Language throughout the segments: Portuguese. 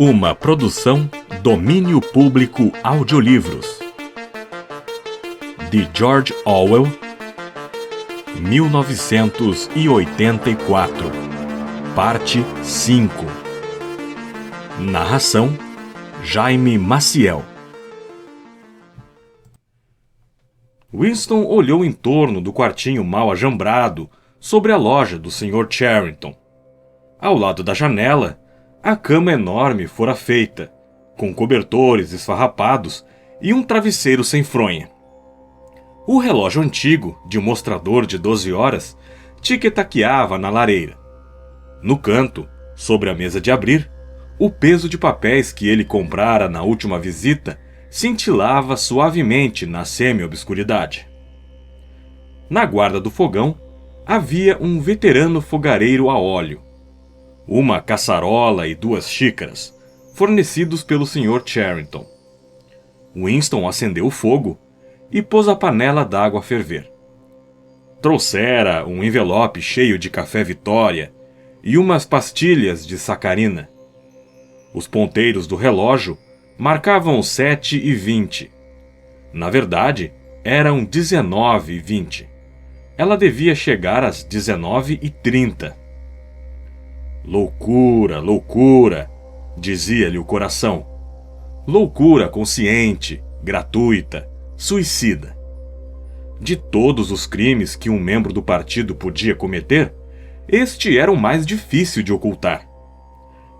Uma produção Domínio Público Audiolivros de George Orwell, 1984. Parte 5. Narração Jaime Maciel. Winston olhou em torno do quartinho mal ajambrado sobre a loja do Sr. Charrington. Ao lado da janela, a cama enorme fora feita, com cobertores esfarrapados e um travesseiro sem fronha. O relógio antigo, de mostrador de 12 horas, tic-taqueava na lareira. No canto, sobre a mesa de abrir, o peso de papéis que ele comprara na última visita cintilava suavemente na semi-obscuridade. Na guarda do fogão, havia um veterano fogareiro a óleo, uma caçarola e 2 xícaras, fornecidos pelo Sr. Charrington. Winston acendeu o fogo e pôs a panela d'água a ferver. Trouxera um envelope cheio de café Vitória e umas pastilhas de sacarina. Os ponteiros do relógio marcavam 7h20. Na verdade, eram 19h20. Ela devia chegar às 19h30. Loucura, loucura, dizia-lhe o coração. Loucura consciente, gratuita, suicida. De todos os crimes que um membro do partido podia cometer, este era o mais difícil de ocultar.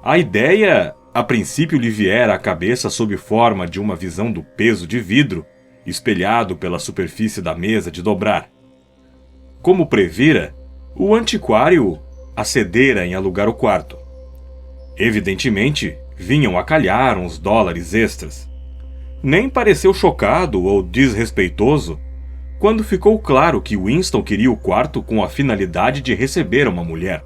A ideia, a princípio, lhe viera à cabeça sob forma de uma visão do peso de vidro, espelhado pela superfície da mesa de dobrar. Como previra, o antiquário acedera em alugar o quarto. Evidentemente, vinham a calhar uns dólares extras. Nem pareceu chocado ou desrespeitoso quando ficou claro que Winston queria o quarto com a finalidade de receber uma mulher.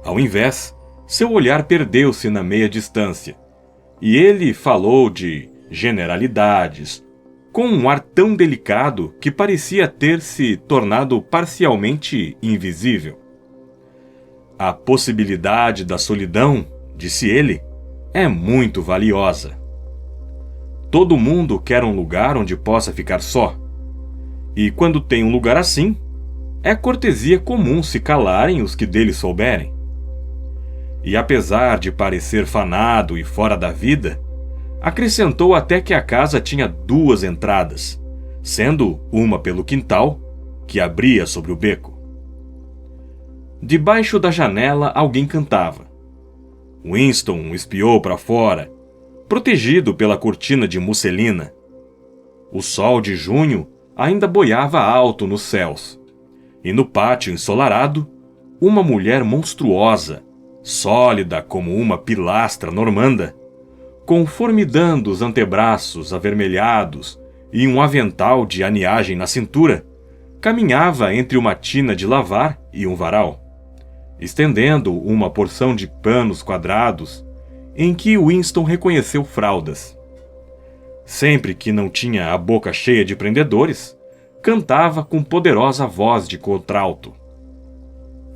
Ao invés, seu olhar perdeu-se na meia distância, e ele falou de generalidades, com um ar tão delicado que parecia ter se tornado parcialmente invisível. A possibilidade da solidão, disse ele, é muito valiosa. Todo mundo quer um lugar onde possa ficar só. E quando tem um lugar assim, é cortesia comum se calarem os que dele souberem. E apesar de parecer fanado e fora da vida, acrescentou até que a casa tinha 2 entradas, sendo uma pelo quintal, que abria sobre o beco. Debaixo da janela alguém cantava. Winston espiou para fora, protegido pela cortina de musselina. O sol de junho ainda boiava alto nos céus, e no pátio ensolarado, uma mulher monstruosa, sólida como uma pilastra normanda, com formidandos antebraços avermelhados e um avental de aniagem na cintura, caminhava entre uma tina de lavar e um varal, estendendo uma porção de panos quadrados em que Winston reconheceu fraldas. Sempre que não tinha a boca cheia de prendedores, cantava com poderosa voz de contralto.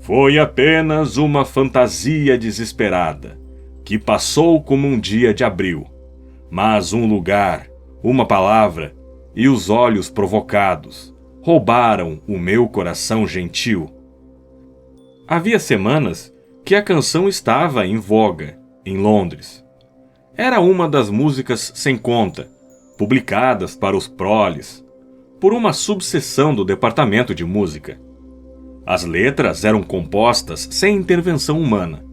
Foi apenas uma fantasia desesperada, que passou como um dia de abril, mas um lugar, uma palavra e os olhos provocados roubaram o meu coração gentil. Havia semanas que a canção estava em voga, em Londres. Era uma das músicas sem conta, publicadas para os proles, por uma subseção do departamento de música. As letras eram compostas sem intervenção humana,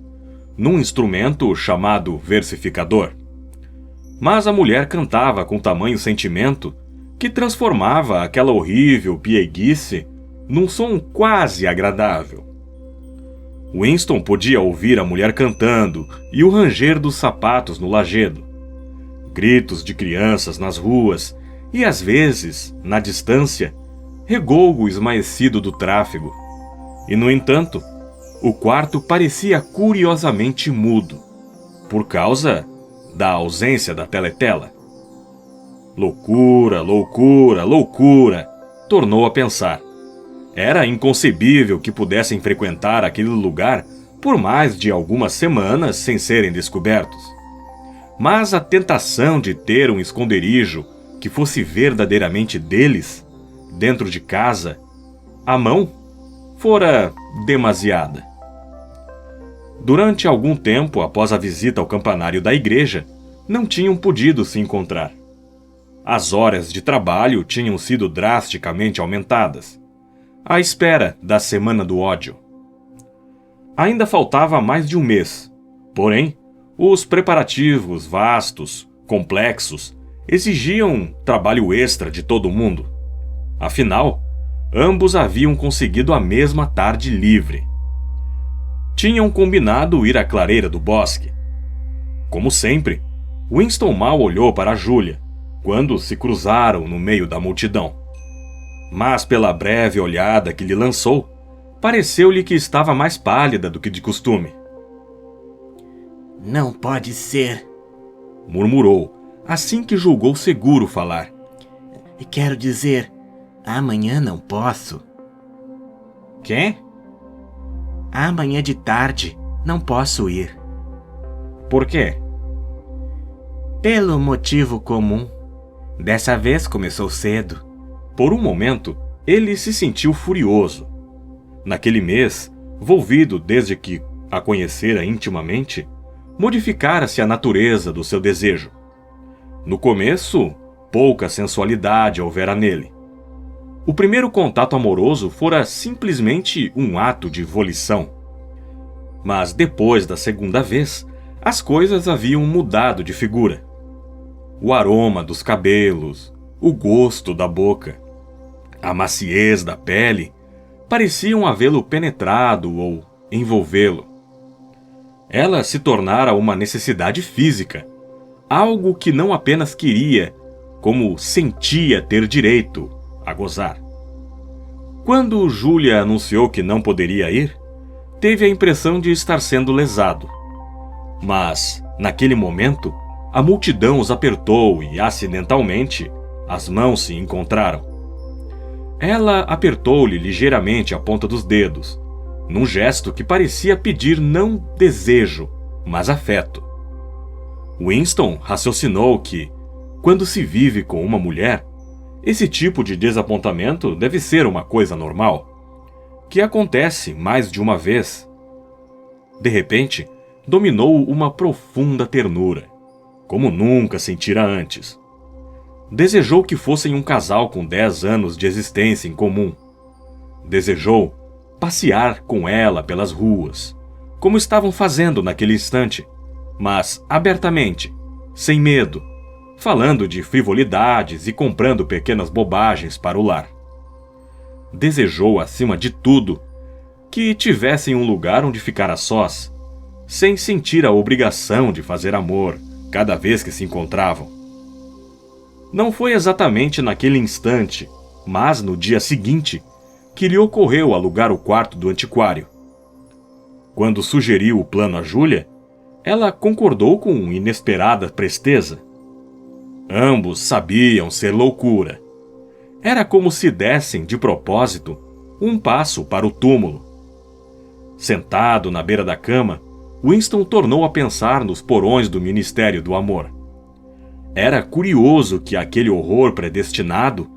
num instrumento chamado versificador. Mas a mulher cantava com tamanho sentimento que transformava aquela horrível pieguice num som quase agradável. Winston podia ouvir a mulher cantando e o ranger dos sapatos no lajedo, gritos de crianças nas ruas e, às vezes, na distância, regougo esmaecido do tráfego. E, no entanto, o quarto parecia curiosamente mudo, por causa da ausência da teletela. Loucura, loucura, loucura, tornou a pensar. Era inconcebível que pudessem frequentar aquele lugar por mais de algumas semanas sem serem descobertos. Mas a tentação de ter um esconderijo que fosse verdadeiramente deles, dentro de casa, à mão, fora demasiada. Durante algum tempo após a visita ao campanário da igreja, não tinham podido se encontrar. As horas de trabalho tinham sido drasticamente aumentadas, à espera da Semana do Ódio. Ainda faltava mais de um mês, porém, os preparativos vastos, complexos, exigiam trabalho extra de todo mundo. Afinal, ambos haviam conseguido a mesma tarde livre. Tinham combinado ir à clareira do bosque. Como sempre, Winston mal olhou para Julia quando se cruzaram no meio da multidão. Mas pela breve olhada que lhe lançou, pareceu-lhe que estava mais pálida do que de costume. Não pode ser, murmurou, assim que julgou seguro falar. Quero dizer, amanhã não posso. Quê? Amanhã de tarde não posso ir. Por quê? Pelo motivo comum. Dessa vez começou cedo. Por um momento, ele se sentiu furioso. Naquele mês, volvido desde que a conhecera intimamente, modificara-se a natureza do seu desejo. No começo, pouca sensualidade houvera nele. O primeiro contato amoroso fora simplesmente um ato de volição. Mas depois da segunda vez, as coisas haviam mudado de figura. O aroma dos cabelos, o gosto da boca, a maciez da pele, pareciam havê-lo penetrado ou envolvê-lo. Ela se tornara uma necessidade física, algo que não apenas queria, como sentia ter direito a gozar. Quando Julia anunciou que não poderia ir, teve a impressão de estar sendo lesado. Mas, naquele momento, a multidão os apertou e, acidentalmente, as mãos se encontraram. Ela apertou-lhe ligeiramente a ponta dos dedos, num gesto que parecia pedir não desejo, mas afeto. Winston raciocinou que, quando se vive com uma mulher, esse tipo de desapontamento deve ser uma coisa normal, que acontece mais de uma vez. De repente, dominou uma profunda ternura, como nunca sentira antes. Desejou que fossem um casal com 10 anos de existência em comum. Desejou passear com ela pelas ruas, como estavam fazendo naquele instante, mas abertamente, sem medo, falando de frivolidades e comprando pequenas bobagens para o lar. Desejou, acima de tudo, que tivessem um lugar onde ficar a sós, sem sentir a obrigação de fazer amor cada vez que se encontravam. Não foi exatamente naquele instante, mas no dia seguinte, que lhe ocorreu alugar o quarto do antiquário. Quando sugeriu o plano a Julia, ela concordou com inesperada presteza. Ambos sabiam ser loucura. Era como se dessem, de propósito, um passo para o túmulo. Sentado na beira da cama, Winston tornou a pensar nos porões do Ministério do Amor. Era curioso que aquele horror predestinado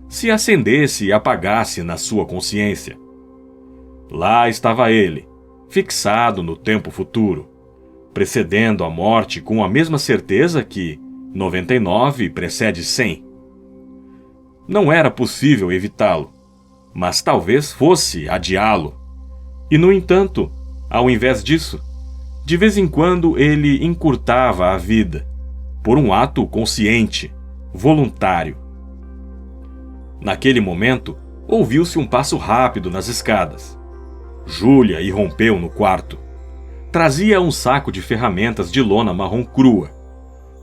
se acendesse e apagasse na sua consciência. Lá estava ele, fixado no tempo futuro, precedendo a morte com a mesma certeza que 99 precede 100. Não era possível evitá-lo, mas talvez fosse adiá-lo. E, no entanto, ao invés disso, de vez em quando ele encurtava a vida, por um ato consciente, voluntário. Naquele momento, ouviu-se um passo rápido nas escadas. Julia irrompeu no quarto. Trazia um saco de ferramentas de lona marrom crua,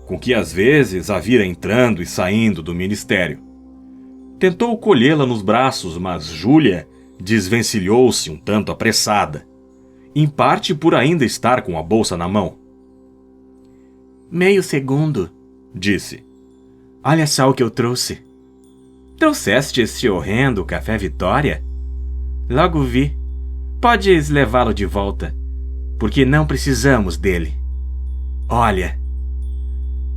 com que às vezes a vira entrando e saindo do ministério. Tentou colhê-la nos braços, mas Julia desvencilhou-se um tanto apressada, em parte por ainda estar com a bolsa na mão. Meio segundo, disse. Olha só o que eu trouxe. Trouxeste esse horrendo café Vitória? Logo vi. Podes levá-lo de volta. porque não precisamos dele. Olha.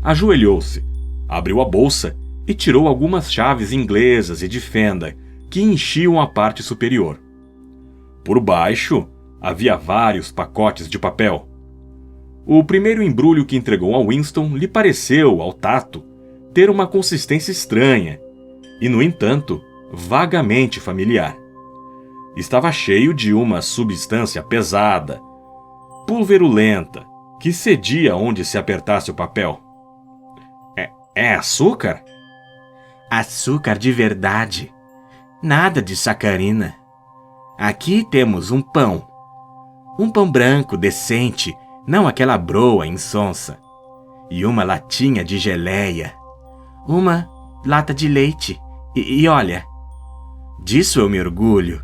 Ajoelhou-se, abriu a bolsa e tirou algumas chaves inglesas e de fenda que enchiam a parte superior. Por baixo, havia vários pacotes de papel. O primeiro embrulho que entregou a Winston lhe pareceu, ao tato, ter uma consistência estranha e, no entanto, vagamente familiar. Estava cheio de uma substância pesada, pulverulenta, que cedia onde se apertasse o papel. É açúcar? Açúcar de verdade. Nada de sacarina. Aqui temos um pão. Um pão branco decente, não aquela broa insonsa. E uma latinha de geleia. Uma lata de leite. E olha, disso eu me orgulho.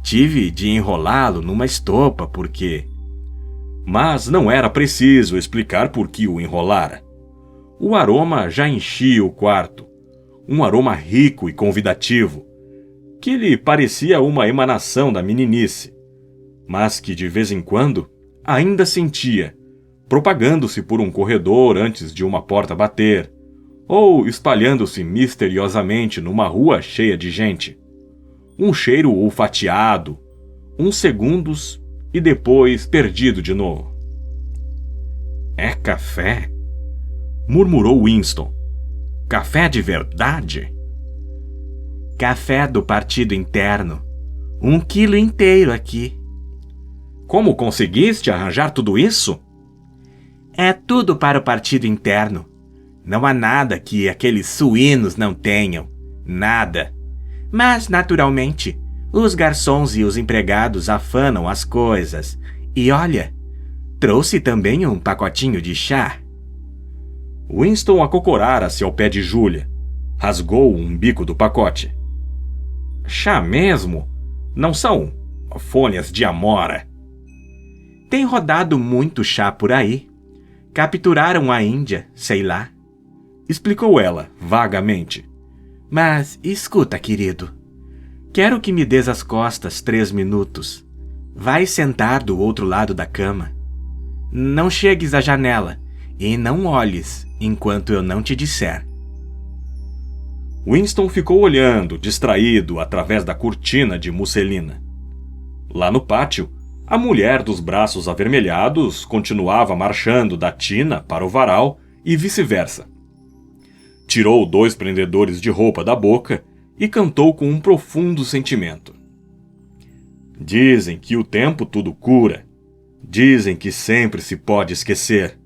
Tive de enrolá-lo numa estopa porque... Mas não era preciso explicar por que o enrolara. O aroma já enchia o quarto. Um aroma rico e convidativo, que lhe parecia uma emanação da meninice, mas que de vez em quando ainda sentia, propagando-se por um corredor antes de uma porta bater, ou espalhando-se misteriosamente numa rua cheia de gente. Um cheiro olfateado, uns segundos e depois perdido de novo. É café? Murmurou Winston. Café de verdade? Café do partido interno. 1 quilo inteiro aqui. Como conseguiste arranjar tudo isso? É tudo para o partido interno. Não há nada que aqueles suínos não tenham. Nada. Mas, naturalmente, os garçons e os empregados afanam as coisas. E olha, trouxe também um pacotinho de chá. Winston acocorara-se ao pé de Júlia. Rasgou um bico do pacote. Chá mesmo? Não são folhas de amora? Tem rodado muito chá por aí. Capturaram a Índia, sei lá. Explicou ela, vagamente. Mas, escuta, querido. Quero que me des as costas 3 minutos. Vai sentar do outro lado da cama. Não chegues à janela e não olhes enquanto eu não te disser. Winston ficou olhando, distraído, através da cortina de musselina. Lá no pátio, a mulher dos braços avermelhados continuava marchando da tina para o varal e vice-versa. Tirou 2 prendedores de roupa da boca e cantou com um profundo sentimento. Dizem que o tempo tudo cura. Dizem que sempre se pode esquecer.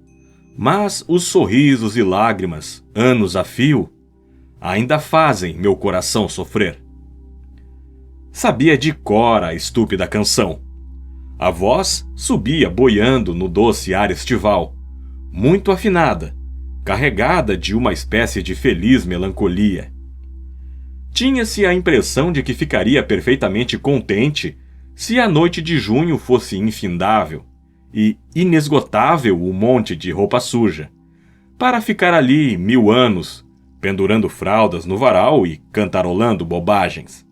Mas os sorrisos e lágrimas, anos a fio, ainda fazem meu coração sofrer. Sabia de cor a estúpida canção. A voz subia boiando no doce ar estival, muito afinada, carregada de uma espécie de feliz melancolia. Tinha-se a impressão de que ficaria perfeitamente contente se a noite de junho fosse infindável e inesgotável o monte de roupa suja, para ficar ali 1000 anos, pendurando fraldas no varal e cantarolando bobagens.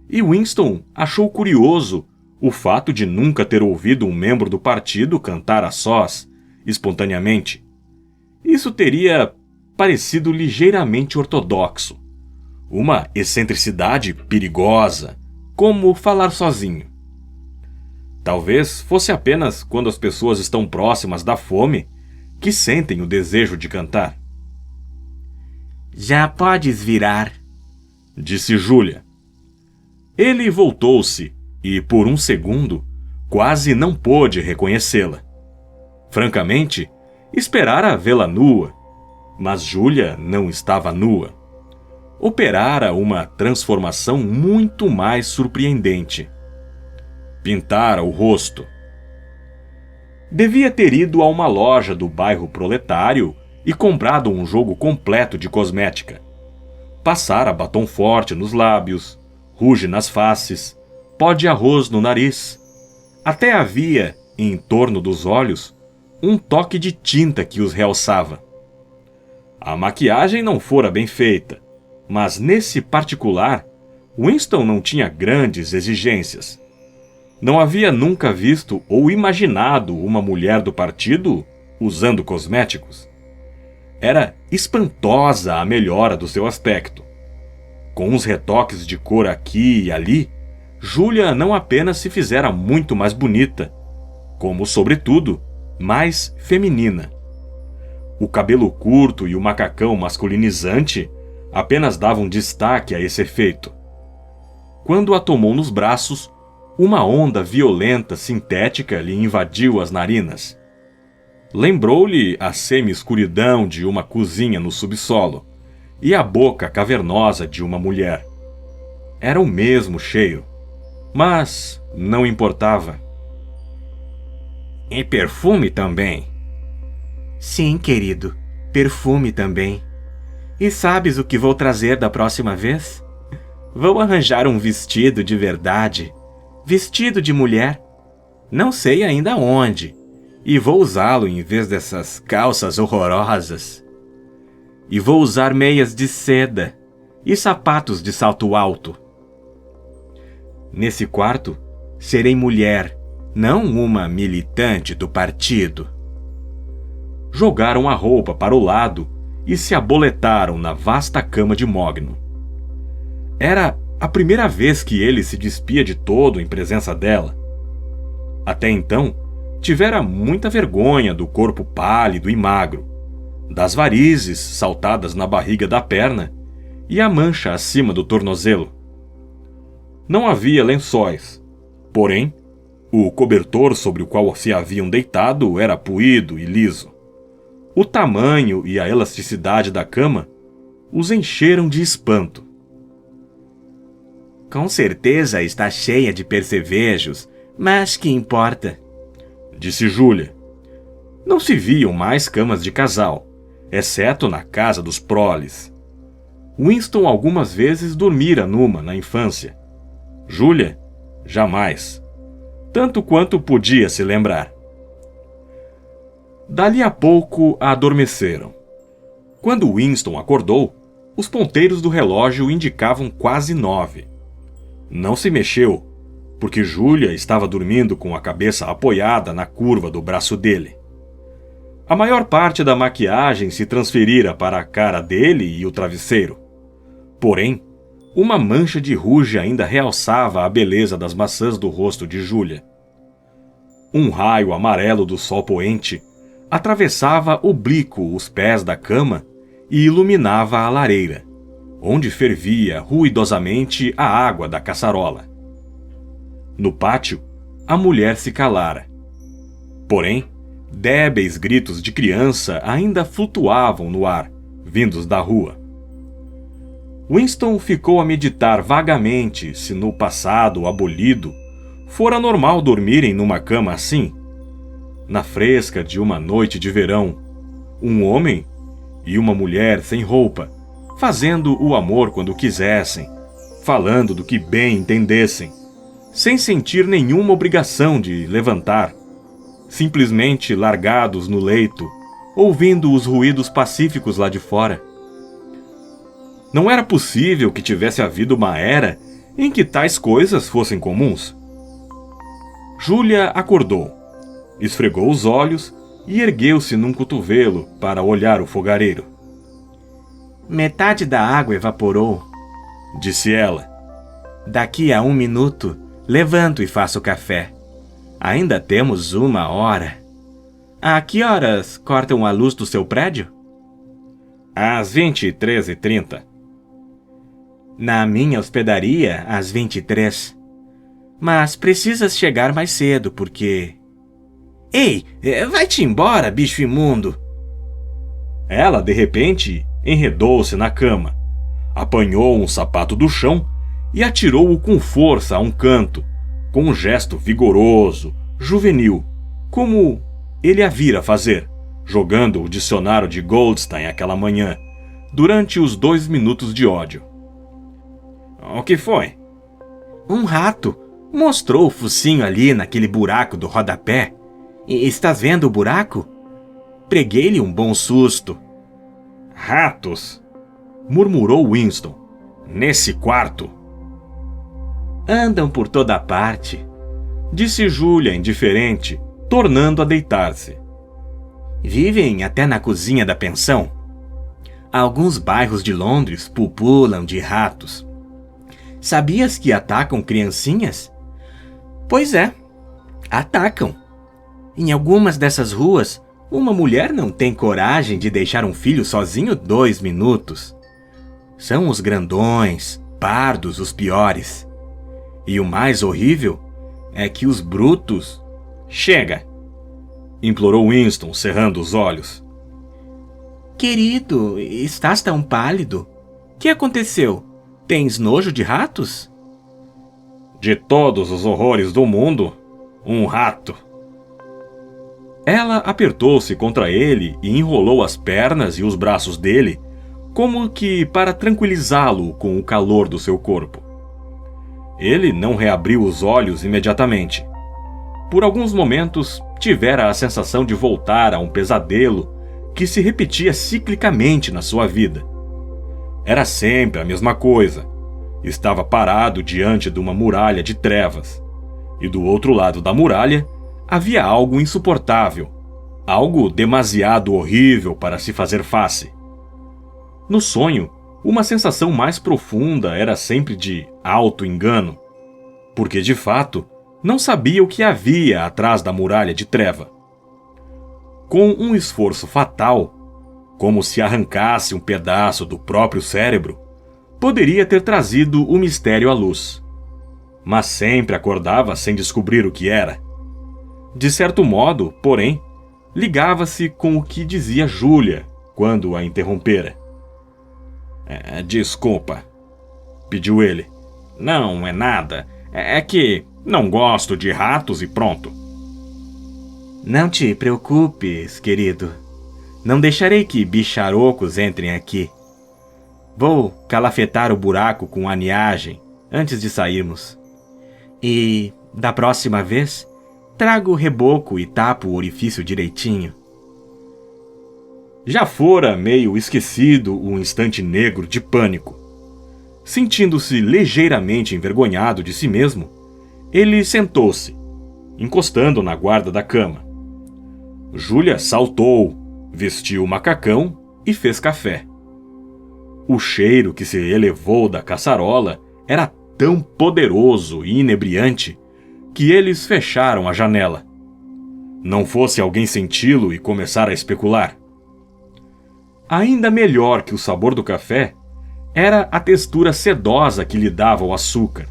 E Winston achou curioso o fato de nunca ter ouvido um membro do partido cantar a sós, espontaneamente. Isso teria parecido ligeiramente ortodoxo. Uma excentricidade perigosa, como falar sozinho. Talvez fosse apenas quando as pessoas estão próximas da fome que sentem o desejo de cantar. Já podes virar, disse Júlia. Ele voltou-se e, por um segundo, quase não pôde reconhecê-la. Francamente, esperara vê-la nua, mas Júlia não estava nua. Operara uma transformação muito mais surpreendente. Pintara o rosto. Devia ter ido a uma loja do bairro proletário e comprado um jogo completo de cosmética. Passara batom forte nos lábios, ruge nas faces, pó de arroz no nariz. Até havia, em torno dos olhos, um toque de tinta que os realçava. A maquiagem não fora bem feita, mas nesse particular, Winston não tinha grandes exigências. Não havia nunca visto ou imaginado uma mulher do partido usando cosméticos. Era espantosa a melhora do seu aspecto. Com uns retoques de cor aqui e ali, Júlia não apenas se fizera muito mais bonita, como, sobretudo, mais feminina. O cabelo curto e o macacão masculinizante apenas davam destaque a esse efeito. Quando a tomou nos braços, uma onda violenta sintética lhe invadiu as narinas. Lembrou-lhe a semi-escuridão de uma cozinha no subsolo e a boca cavernosa de uma mulher. Era o mesmo cheiro, mas não importava. E perfume também? Sim, querido, perfume também. E sabes o que vou trazer da próxima vez? Vou arranjar um vestido de verdade, vestido de mulher. Não sei ainda onde. E vou usá-lo em vez dessas calças horrorosas. E vou usar meias de seda e sapatos de salto alto. Nesse quarto, serei mulher, não uma militante do partido. Jogaram a roupa para o lado e se aboletaram na vasta cama de mogno. Era a primeira vez que ele se despia de todo em presença dela. Até então, tivera muita vergonha do corpo pálido e magro, das varizes saltadas na barriga da perna e a mancha acima do tornozelo. Não havia lençóis, porém, o cobertor sobre o qual se haviam deitado era puído e liso. O tamanho e a elasticidade da cama os encheram de espanto. Com certeza está cheia de percevejos, mas que importa? Disse Júlia. Não se viam mais camas de casal, exceto na casa dos proles. Winston algumas vezes dormira numa na infância. Júlia, jamais. Tanto quanto podia se lembrar. Dali a pouco adormeceram. Quando Winston acordou, os ponteiros do relógio indicavam quase 9. Não se mexeu, porque Júlia estava dormindo com a cabeça apoiada na curva do braço dele. A maior parte da maquiagem se transferira para a cara dele e o travesseiro. Porém, uma mancha de ruge ainda realçava a beleza das maçãs do rosto de Júlia. Um raio amarelo do sol poente atravessava oblíquo os pés da cama e iluminava a lareira, onde fervia ruidosamente a água da caçarola. No pátio, a mulher se calara. Porém, débeis gritos de criança ainda flutuavam no ar, vindos da rua. Winston ficou a meditar vagamente se no passado abolido fora normal dormirem numa cama assim. Na fresca de uma noite de verão, um homem e uma mulher sem roupa, fazendo o amor quando quisessem, falando do que bem entendessem, sem sentir nenhuma obrigação de levantar, simplesmente largados no leito, ouvindo os ruídos pacíficos lá de fora. Não era possível que tivesse havido uma era em que tais coisas fossem comuns. Júlia acordou, esfregou os olhos e ergueu-se num cotovelo para olhar o fogareiro. Metade da água evaporou, disse ela. Daqui a 1 minuto, levanto e faço café. Ainda temos 1 hora. A que horas cortam a luz do seu prédio? Às 23h30. Na minha hospedaria, às 23. Mas precisas chegar mais cedo, porque... Ei, vai-te embora, bicho imundo! Ela, de repente, enredou-se na cama, apanhou um sapato do chão e atirou-o com força a um canto, com um gesto vigoroso, juvenil, como ele a vira fazer, jogando o dicionário de Goldstein aquela manhã, durante os 2 minutos de ódio. O que foi? Um rato mostrou o focinho ali naquele buraco do rodapé. Estás vendo o buraco? Preguei-lhe um bom susto. Ratos! Murmurou Winston. Nesse quarto? Andam por toda parte. disse Júlia, indiferente, tornando a deitar-se. Vivem até na cozinha da pensão. Alguns bairros de Londres pupulam de ratos. Sabias que atacam criancinhas? Pois é, atacam. Em algumas dessas ruas, uma mulher não tem coragem de deixar um filho sozinho 2 minutos. São os grandões, pardos, os piores. E o mais horrível é que os brutos... Chega! Implorou Winston, cerrando os olhos. Querido, estás tão pálido. Que aconteceu? Tens nojo de ratos? De todos os horrores do mundo, um rato. Ela apertou-se contra ele e enrolou as pernas e os braços dele, como que para tranquilizá-lo com o calor do seu corpo. Ele não reabriu os olhos imediatamente. Por alguns momentos, tivera a sensação de voltar a um pesadelo que se repetia ciclicamente na sua vida. Era sempre a mesma coisa. Estava parado diante de uma muralha de trevas. E do outro lado da muralha, havia algo insuportável. Algo demasiado horrível para se fazer face. No sonho, uma sensação mais profunda era sempre de auto-engano. Porque, de fato, não sabia o que havia atrás da muralha de treva. Com um esforço fatal, como se arrancasse um pedaço do próprio cérebro, poderia ter trazido o mistério à luz. Mas sempre acordava sem descobrir o que era. De certo modo, porém, ligava-se com o que dizia Júlia quando a interrompera. Desculpa, pediu ele. Não é nada. É que não gosto de ratos e pronto. Não te preocupes, querido. Não deixarei que bicharocos entrem aqui. Vou calafetar o buraco com aniagem antes de sairmos. E, da próxima vez, trago o reboco e tapo o orifício direitinho. Já fora meio esquecido o instante negro de pânico. Sentindo-se ligeiramente envergonhado de si mesmo, ele sentou-se, encostando na guarda da cama. Júlia saltou, vestiu o macacão e fez café. O cheiro que se elevou da caçarola era tão poderoso e inebriante que eles fecharam a janela. Não fosse alguém senti-lo e começar a especular. Ainda melhor que o sabor do café era a textura sedosa que lhe dava o açúcar,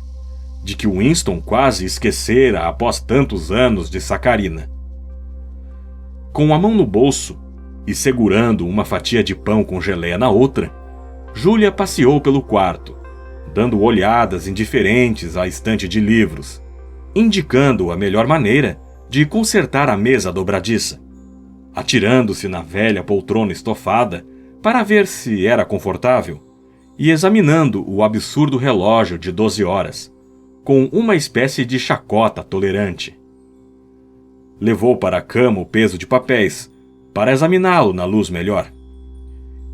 de que Winston quase esquecera após tantos anos de sacarina. Com a mão no bolso e segurando uma fatia de pão com geleia na outra, Júlia passeou pelo quarto, dando olhadas indiferentes à estante de livros, indicando a melhor maneira de consertar a mesa dobradiça, atirando-se na velha poltrona estofada para ver se era confortável e examinando o absurdo relógio de 12 horas, com uma espécie de chacota tolerante. Levou para a cama o peso de papéis, para examiná-lo na luz melhor.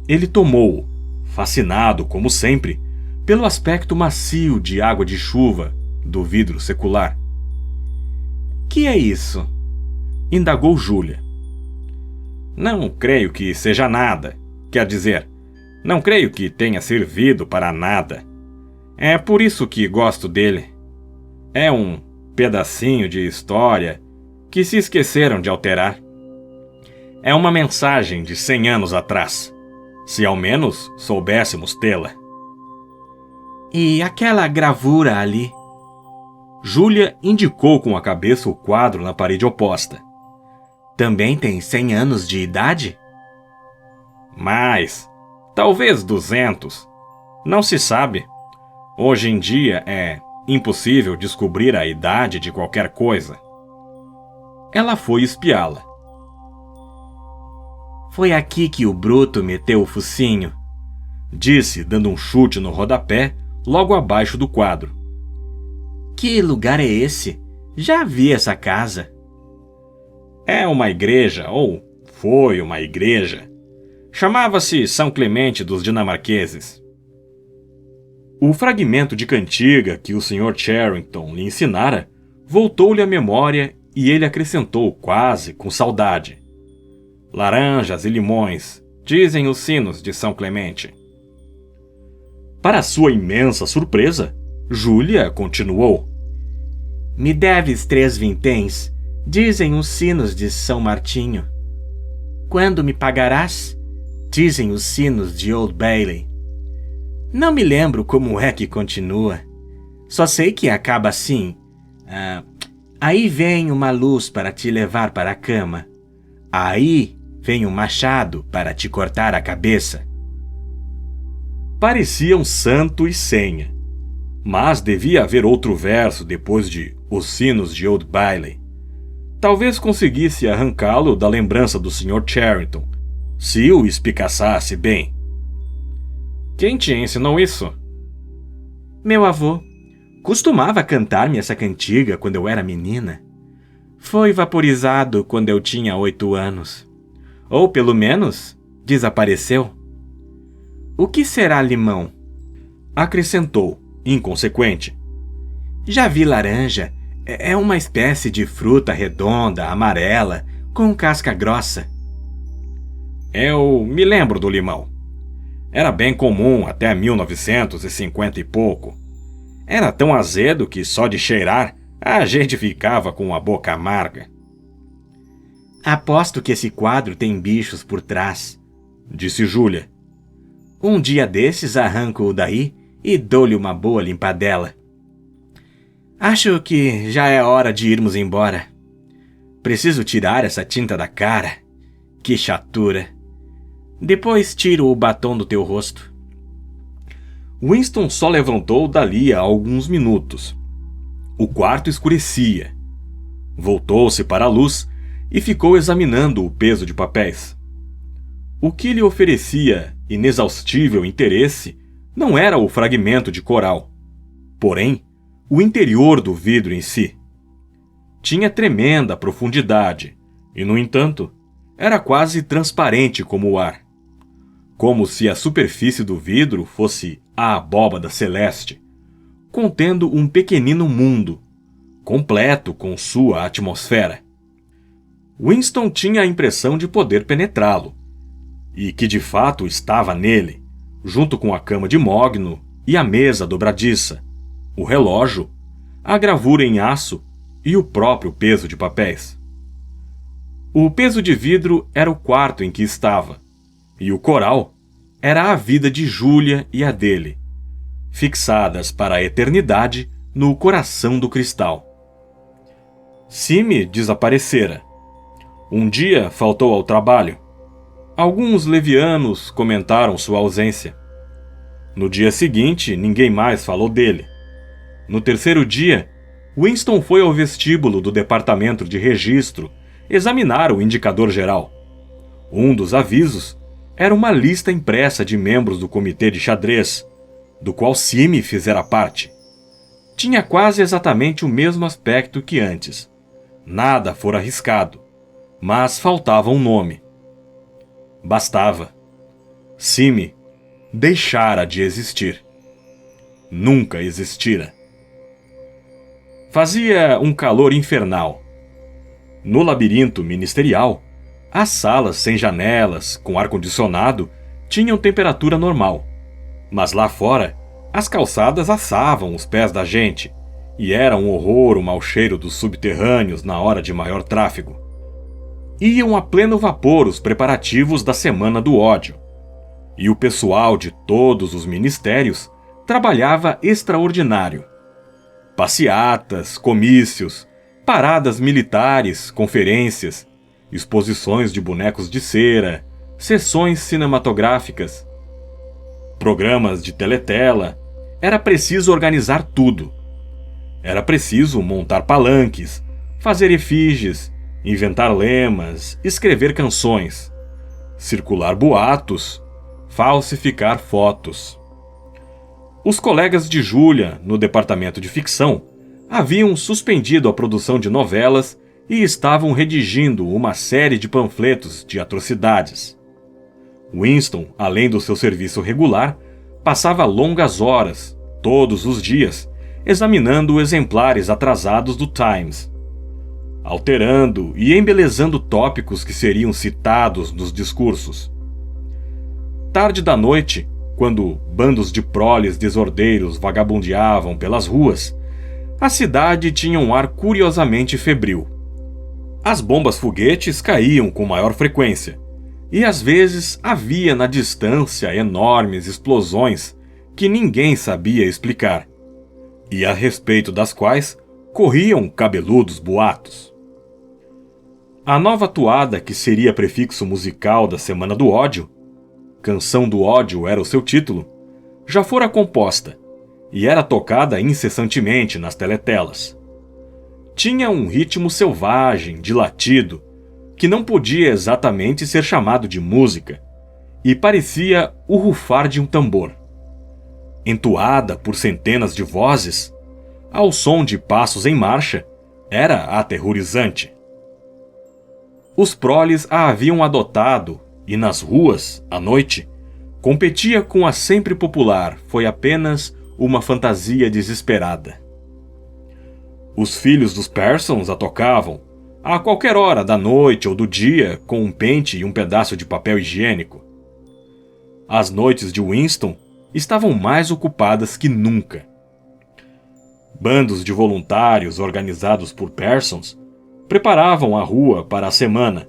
Ele tomou-o, fascinado, como sempre, pelo aspecto macio de água de chuva do vidro secular. Que é isso? Indagou Júlia. Não creio que seja nada. Quer dizer, não creio que tenha servido para nada. É por isso que gosto dele. É um pedacinho de história que se esqueceram de alterar. É uma mensagem de 100 anos atrás, se ao menos soubéssemos tê-la. E aquela gravura ali? Júlia indicou com a cabeça o quadro na parede oposta. Também tem 100 anos de idade? Mais, talvez 200. Não se sabe. Hoje em dia é impossível descobrir a idade de qualquer coisa. Ela foi espiá-la. Foi aqui que o bruto meteu o focinho, disse, dando um chute no rodapé, logo abaixo do quadro. Que lugar é esse? Já vi essa casa. É uma igreja, ou foi uma igreja. Chamava-se São Clemente dos Dinamarqueses. O fragmento de cantiga que o Sr. Charrington lhe ensinara Voltou-lhe a memória e ele acrescentou, quase com saudade: laranjas e limões, dizem os sinos de São Clemente. Para sua imensa surpresa, Júlia continuou: Me deves 3 vinténs, dizem os sinos de São Martinho. Quando me pagarás? Dizem os sinos de Old Bailey. Não me lembro como é que continua. Só sei que acaba assim. Aí vem uma luz para te levar para a cama. Aí vem um machado para te cortar a cabeça. Parecia um santo e senha, mas devia haver outro verso depois de Os Sinos de Old Bailey. Talvez conseguisse arrancá-lo da lembrança do Sr. Charrington, se o espicaçasse bem. Quem te ensinou isso? Meu avô costumava cantar-me essa cantiga quando eu era menina. Foi vaporizado quando eu tinha 8 anos. Ou, pelo menos, desapareceu. O que será limão? Acrescentou, inconsequente. Já vi laranja. É uma espécie de fruta redonda, amarela, com casca grossa. Eu me lembro do limão. Era bem comum até 1950 e pouco. Era tão azedo que só de cheirar a gente ficava com a boca amarga. Aposto que esse quadro tem bichos por trás, disse Júlia. Um dia desses arranco-o daí e dou-lhe uma boa limpadela. Acho que já é hora de irmos embora. Preciso tirar essa tinta da cara. Que chatura. Depois tiro o batom do teu rosto. Winston só levantou dali a alguns minutos. O quarto escurecia. Voltou-se para a luz e ficou examinando o peso de papéis. O que lhe oferecia inexaustível interesse não era o fragmento de coral, porém, o interior do vidro em si. Tinha tremenda profundidade e, no entanto, era quase transparente como o ar. Como se a superfície do vidro fosse a abóbada celeste, contendo um pequenino mundo, completo com sua atmosfera. Winston tinha a impressão de poder penetrá-lo, e que de fato estava nele, junto com a cama de mogno e a mesa dobradiça, o relógio, a gravura em aço e o próprio peso de papéis. O peso de vidro era o quarto em que estava, e o coral era a vida de Júlia e a dele, fixadas para a eternidade no coração do cristal. Sime desaparecera. Um dia faltou ao trabalho. Alguns levianos comentaram sua ausência. No dia seguinte, ninguém mais falou dele. No terceiro dia, Winston foi ao vestíbulo do departamento de registro examinar o indicador geral. Um dos avisos era uma lista impressa de membros do comitê de xadrez, do qual Sime fizera parte. Tinha quase exatamente o mesmo aspecto que antes. Nada fora arriscado, mas faltava um nome. Bastava. Sime deixara de existir. Nunca existira. Fazia um calor infernal. No labirinto ministerial, as salas sem janelas, com ar-condicionado, tinham temperatura normal. Mas lá fora, as calçadas assavam os pés da gente, e era um horror o mau cheiro dos subterrâneos na hora de maior tráfego. Iam a pleno vapor os preparativos da Semana do Ódio, e o pessoal de todos os ministérios trabalhava extraordinário. Passeatas, comícios, paradas militares, conferências, exposições de bonecos de cera, sessões cinematográficas, programas de teletela. Era preciso organizar tudo. Era preciso montar palanques, fazer efígies, inventar lemas, escrever canções, circular boatos, falsificar fotos. Os colegas de Júlia, no departamento de ficção, haviam suspendido a produção de novelas e estavam redigindo uma série de panfletos de atrocidades. Winston, além do seu serviço regular, passava longas horas, todos os dias, examinando exemplares atrasados do Times, alterando e embelezando tópicos que seriam citados nos discursos. Tarde da noite, quando bandos de proles desordeiros vagabundeavam pelas ruas, a cidade tinha um ar curiosamente febril. As bombas-foguetes caíam com maior frequência, e às vezes havia na distância enormes explosões que ninguém sabia explicar, e a respeito das quais corriam cabeludos boatos. A nova toada que seria prefixo musical da Semana do Ódio, Canção do Ódio era o seu título, já fora composta e era tocada incessantemente nas teletelas. Tinha um ritmo selvagem, de latido, que não podia exatamente ser chamado de música, e parecia o rufar de um tambor. Entoada por centenas de vozes, ao som de passos em marcha, era aterrorizante. Os proles a haviam adotado, e nas ruas, à noite, competia com a sempre popular Foi Apenas Uma Fantasia Desesperada. Os filhos dos Pearsons a tocavam, a qualquer hora da noite ou do dia, com um pente e um pedaço de papel higiênico. As noites de Winston estavam mais ocupadas que nunca. Bandos de voluntários organizados por Pearsons preparavam a rua para a semana,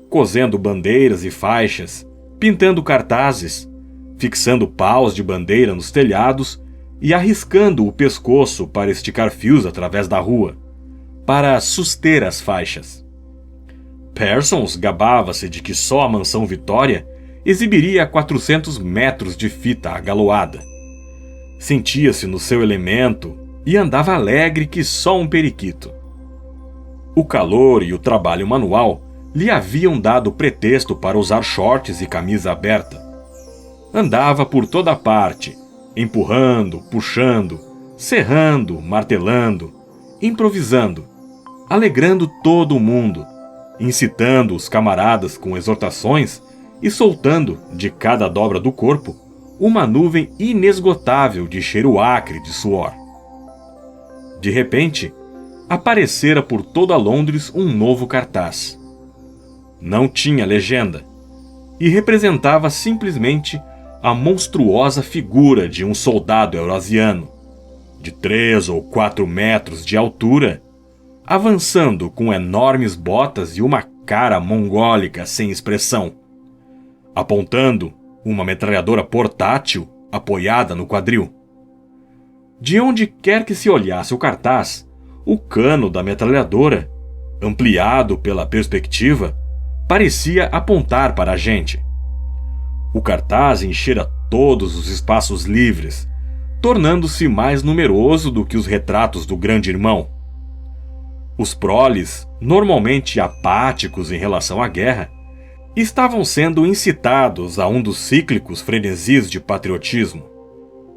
cosendo bandeiras e faixas, pintando cartazes, fixando paus de bandeira nos telhados e arriscando o pescoço para esticar fios através da rua, para suster as faixas. Pearsons gabava-se de que só a Mansão Vitória exibiria 400 metros de fita agaloada. Sentia-se no seu elemento e andava alegre que só um periquito. O calor e o trabalho manual lhe haviam dado pretexto para usar shorts e camisa aberta. Andava por toda parte, empurrando, puxando, serrando, martelando, improvisando, alegrando todo o mundo, incitando os camaradas com exortações e soltando, de cada dobra do corpo, uma nuvem inesgotável de cheiro acre de suor. De repente, aparecera por toda Londres um novo cartaz. Não tinha legenda, e representava simplesmente a monstruosa figura de um soldado eurasiano, de 3 ou 4 metros de altura, avançando com enormes botas e uma cara mongólica sem expressão, apontando uma metralhadora portátil apoiada no quadril. De onde quer que se olhasse o cartaz, o cano da metralhadora, ampliado pela perspectiva, parecia apontar para a gente. O cartaz enchera todos os espaços livres, tornando-se mais numeroso do que os retratos do Grande Irmão. Os proles, normalmente apáticos em relação à guerra, estavam sendo incitados a um dos cíclicos frenesis de patriotismo.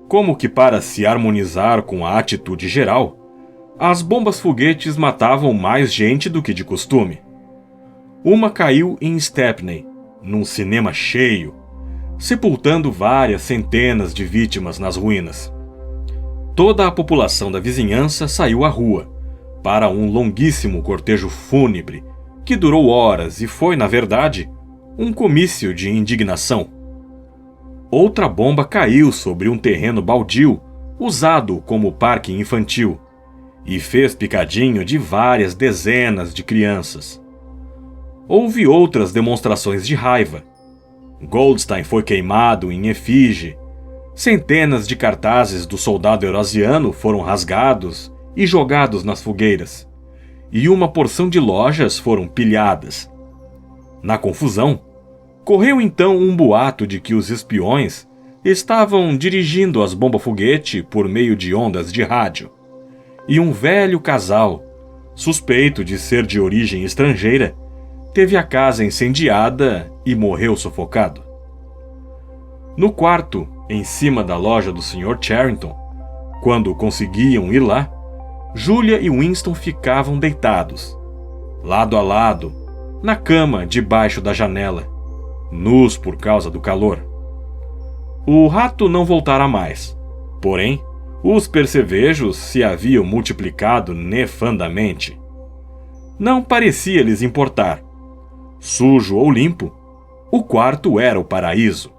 Como que para se harmonizar com a atitude geral, as bombas-foguetes matavam mais gente do que de costume. Uma caiu em Stepney, num cinema cheio, sepultando várias centenas de vítimas nas ruínas. Toda a população da vizinhança saiu à rua, para um longuíssimo cortejo fúnebre, que durou horas e foi, na verdade, um comício de indignação. Outra bomba caiu sobre um terreno baldio, usado como parque infantil, e fez picadinho de várias dezenas de crianças. Houve outras demonstrações de raiva. Goldstein foi queimado em efígie, centenas de cartazes do soldado eurasiano foram rasgados e jogados nas fogueiras, e uma porção de lojas foram pilhadas. Na confusão, correu então um boato de que os espiões estavam dirigindo as bombas-foguete por meio de ondas de rádio, e um velho casal, suspeito de ser de origem estrangeira, teve a casa incendiada e morreu sufocado. No quarto, em cima da loja do Sr. Charrington, quando conseguiam ir lá, Julia e Winston ficavam deitados, lado a lado, na cama debaixo da janela, nus por causa do calor. O rato não voltara mais, porém, Os percevejos se haviam multiplicado nefandamente. Não parecia lhes importar. Sujo ou limpo, o quarto era o paraíso.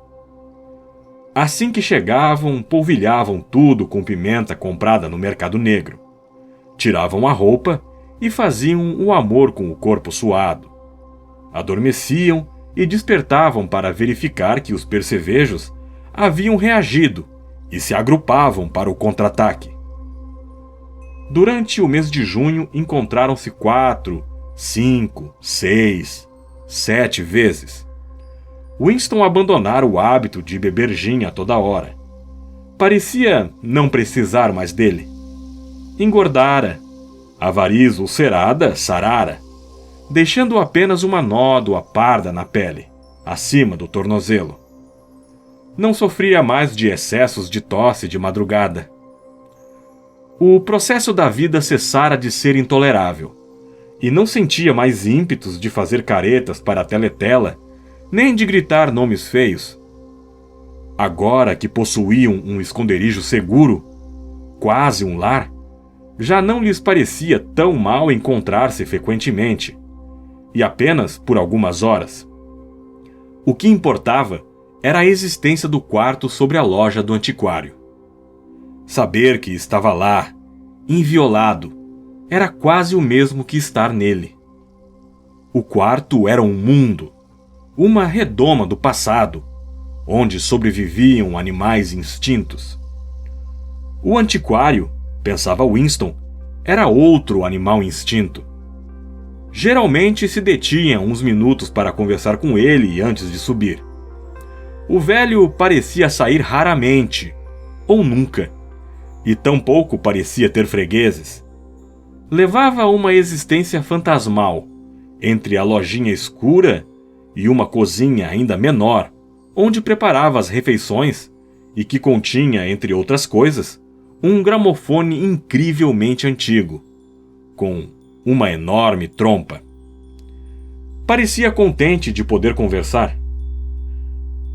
Assim que chegavam, polvilhavam tudo com pimenta comprada no mercado negro. Tiravam a roupa e faziam o amor com o corpo suado. Adormeciam e despertavam para verificar que os percevejos haviam reagido e se agrupavam para o contra-ataque. Durante o mês de junho encontraram-se 4, 5, 6, 7 vezes. Winston abandonara o hábito de beber gin a toda hora. Parecia não precisar mais dele. Engordara. A variz ulcerada sarara, deixando apenas uma nódoa parda na pele, acima do tornozelo. Não sofria mais de excessos de tosse de madrugada. O processo da vida cessara de ser intolerável, e não sentia mais ímpetos de fazer caretas para a teletela, nem de gritar nomes feios. Agora que possuíam um esconderijo seguro, quase um lar, já não lhes parecia tão mal encontrar-se frequentemente, e apenas por algumas horas. O que importava era a existência do quarto sobre a loja do antiquário. Saber que estava lá, inviolado, era quase o mesmo que estar nele. O quarto era um mundo, uma redoma do passado, onde sobreviviam animais extintos. O antiquário, pensava Winston, era outro animal extinto. Geralmente se detinha uns minutos para conversar com ele antes de subir. O velho parecia sair raramente, ou nunca, e tampouco parecia ter fregueses. Levava uma existência fantasmal, entre a lojinha escura e uma cozinha ainda menor, onde preparava as refeições e que continha, entre outras coisas, um gramofone incrivelmente antigo, com uma enorme trompa. Parecia contente de poder conversar.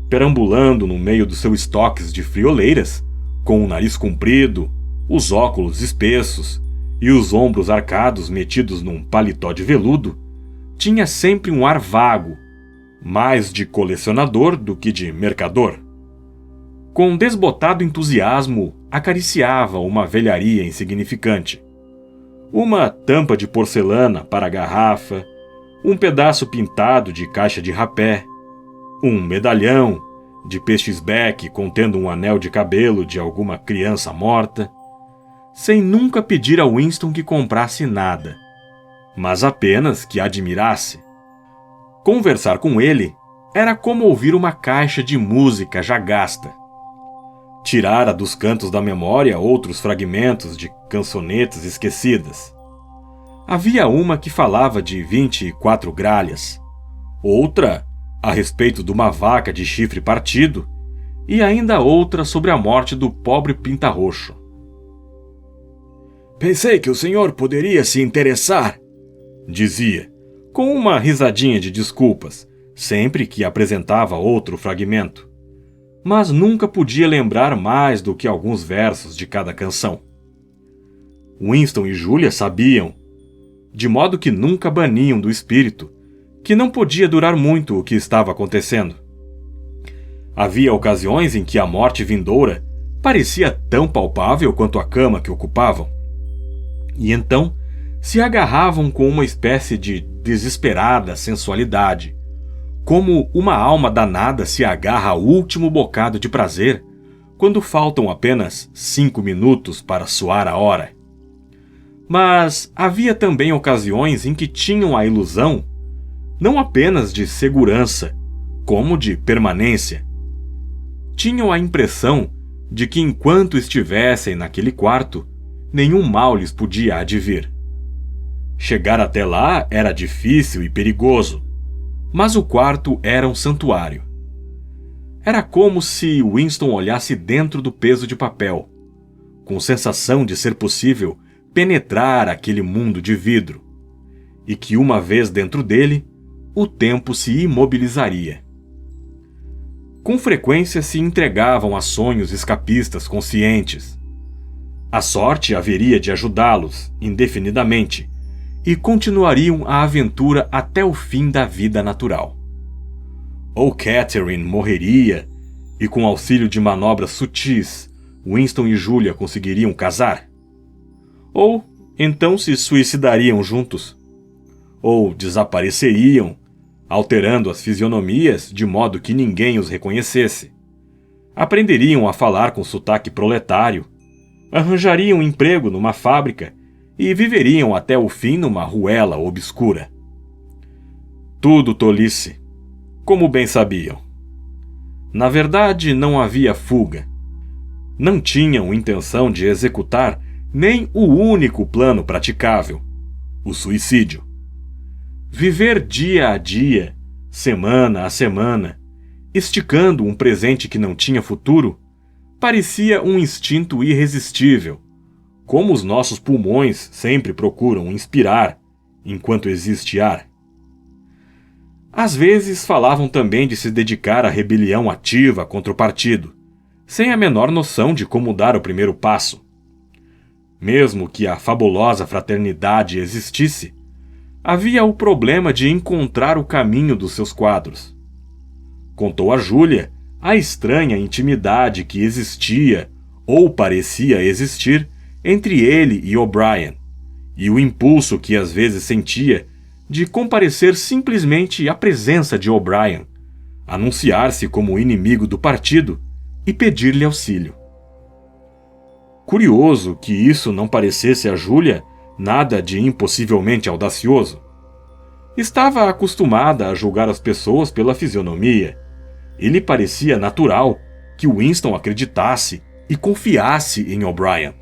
Perambulando no meio dos seus estoques de frioleiras, com o nariz comprido, os óculos espessos e os ombros arcados metidos num paletó de veludo, tinha sempre um ar vago, mais de colecionador do que de mercador. Com desbotado entusiasmo, acariciava uma velharia insignificante. Uma tampa de porcelana para a garrafa, um pedaço pintado de caixa de rapé, um medalhão de pechisbeque contendo um anel de cabelo de alguma criança morta, sem nunca pedir a Winston que comprasse nada, mas apenas que admirasse. Conversar com ele era como ouvir uma caixa de música já gasta. Tirara dos cantos da memória outros fragmentos de cançonetas esquecidas. Havia uma que falava de 24 gralhas, outra a respeito de uma vaca de chifre partido, e ainda outra sobre a morte do pobre pinta-roxo. "Pensei que o senhor poderia se interessar", dizia, com uma risadinha de desculpas, sempre que apresentava outro fragmento. Mas nunca podia lembrar mais do que alguns versos de cada canção. Winston e Julia sabiam, de modo que nunca baniam do espírito, que não podia durar muito o que estava acontecendo. Havia ocasiões em que a morte vindoura parecia tão palpável quanto a cama que ocupavam. E então se agarravam com uma espécie de desesperada sensualidade, como uma alma danada se agarra ao último bocado de prazer quando faltam apenas 5 minutos para soar a hora. Mas havia também ocasiões em que tinham a ilusão, não apenas de segurança, como de permanência. Tinham a impressão de que enquanto estivessem naquele quarto, nenhum mal lhes podia advir. Chegar até lá era difícil e perigoso, mas o quarto era um santuário. Era como se Winston olhasse dentro do peso de papel, com sensação de ser possível penetrar aquele mundo de vidro, e que uma vez dentro dele, o tempo se imobilizaria. Com frequência se entregavam a sonhos escapistas conscientes. A sorte haveria de ajudá-los indefinidamente e continuariam a aventura até o fim da vida natural. Ou Catherine morreria e, com auxílio de manobras sutis, Winston e Julia conseguiriam casar. Ou então se suicidariam juntos. Ou desapareceriam, alterando as fisionomias de modo que ninguém os reconhecesse. Aprenderiam a falar com sotaque proletário, arranjariam emprego numa fábrica e viveriam até o fim numa ruela obscura. Tudo tolice, como bem sabiam. Na verdade, não havia fuga. Não tinham intenção de executar nem o único plano praticável, o suicídio. Viver dia a dia, semana a semana, esticando um presente que não tinha futuro, parecia um instinto irresistível, como os nossos pulmões sempre procuram inspirar enquanto existe ar. Às vezes falavam também de se dedicar à rebelião ativa contra o partido, sem a menor noção de como dar o primeiro passo. Mesmo que a fabulosa fraternidade existisse, havia o problema de encontrar o caminho dos seus quadros. Contou a Julia a estranha intimidade que existia, ou parecia existir, entre ele e O'Brien, e o impulso que às vezes sentia de comparecer simplesmente à presença de O'Brien, anunciar-se como inimigo do partido e pedir-lhe auxílio. Curioso que isso não parecesse a Julia nada de impossivelmente audacioso. Estava acostumada a julgar as pessoas pela fisionomia, e lhe parecia natural que Winston acreditasse e confiasse em O'Brien,